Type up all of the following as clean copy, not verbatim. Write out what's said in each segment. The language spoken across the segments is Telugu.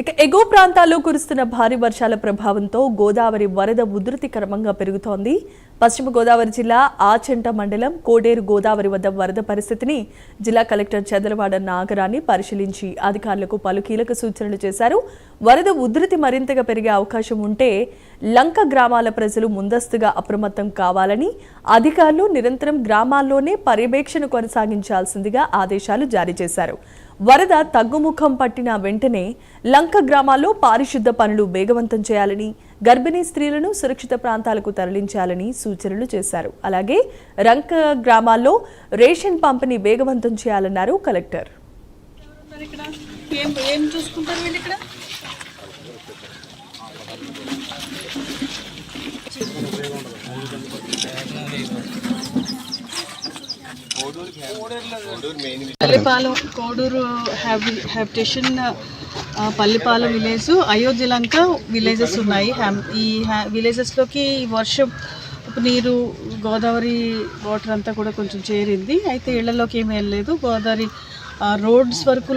ఇక ఎగువ ప్రాంతాల్లో కురుస్తున్న భారీ వర్షాల ప్రభావంతో గోదావరి వరద ఉధృతి క్రమంగా పెరుగుతోంది. పశ్చిమ గోదావరి జిల్లా ఆచంట మండలం కోడేరు గోదావరి వద్ద వరద పరిస్థితిని జిల్లా కలెక్టర్ చదలవాడ నాగరాణి పరిశీలించి అధికారులకు పలు కీలక సూచనలు చేశారు. వరద ఉధృతి మరింతగా పెరిగే అవకాశం ఉంటే లంక గ్రామాల ప్రజలు ముందస్తుగా అప్రమత్తం కావాలని అధికారులు నిరంతరం గ్రామాల్లోనే పర్యవేక్షణ కొనసాగించాల్సిందిగా ఆదేశాలు జారీ చేశారు. వరద తగ్గుముఖం పట్టిన వెంటనే లంక గ్రామాల్లో పారిశుద్ధ పనులు వేగవంతం చేయాలని, గర్భిణీ స్త్రీలను సురక్షిత ప్రాంతాలకు తరలించాలని సూచనలు చేశారు. అలాగే లంక గ్రామాల్లో రేషన్ పంపిణీ వేగవంతం చేయాలన్నారు collector. Pallipalem Koduru habitation Pallipalem village, Ayodhyalanka villages ఉన్నాయి. ఈ విలేజెస్లోకి వర్షం నీరు గోదావరి వాటర్ అంతా కూడా కొంచెం చేరింది. అయితే ఇళ్లలోకి ఏమీ వెళ్ళలేదు. గోదావరి రోడ్స్ వరకు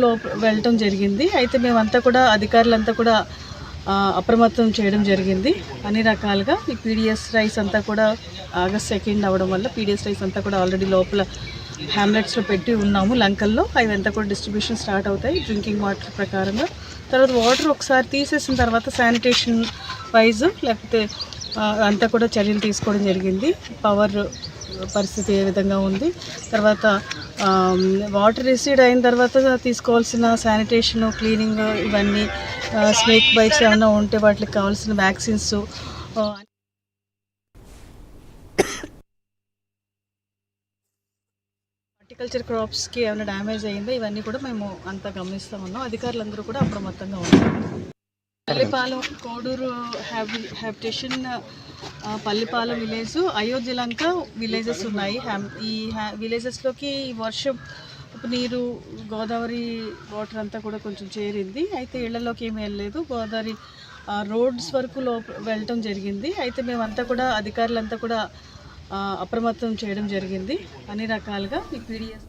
వెళ్ళటం జరిగింది. అయితే మేమంతా కూడా అధికారులంతా కూడా అప్రమత్తం చేయడం జరిగింది. అన్ని రకాలుగా ఈ పీడిఎస్ రైస్ అంతా కూడా ఆగస్ట్ 2 అవ్వడం వల్ల పీడిఎస్ రైస్ అంతా కూడా ఆల్రెడీ లోపల హ్యామ్లెట్స్లో పెట్టి ఉన్నాము. లంకల్లో అవి అంతా కూడా డిస్ట్రిబ్యూషన్ స్టార్ట్ అవుతాయి డ్రింకింగ్ వాటర్ ప్రకారంగా. తర్వాత వాటర్ ఒకసారి తీసేసిన తర్వాత శానిటేషన్ వైజ్ లేకపోతే అంతా కూడా చర్యలు తీసుకోవడం జరిగింది. పవర్ పరిస్థితి ఏ విధంగా ఉంది, తర్వాత వాటర్ రిసీడ్ అయిన తర్వాత తీసుకోవాల్సిన శానిటేషన్, క్లీనింగ్, ఇవన్నీ స్నేక్ బైట్స్ ఏమైనా ఉంటే వాటికి కావాల్సిన వ్యాక్సిన్స్, హార్టికల్చర్ క్రాప్స్కి ఏమైనా డ్యామేజ్ అయ్యిందో ఇవన్నీ కూడా మేము అంతా గమనిస్తూ ఉన్నాం. అధికారులందరూ కూడా అప్రమత్తంగా ఉన్నారు. Pallipalem Koduru habitation Pallipalem village, Ayodhyalanka villages ఉన్నాయి. ఈ విలేజెస్లోకి వర్షం నీరు గోదావరి వాటర్ అంతా కూడా కొంచెం చేరింది. అయితే ఇళ్లలోకి ఏమీ వెళ్ళలేదు. గోదావరి రోడ్స్ వరకు వెళ్ళటం జరిగింది. అయితే మేమంతా కూడా అధికారులంతా కూడా అప్రమత్తం చేయడం జరిగింది. అన్ని రకాలుగా ఈ పీడిఎస్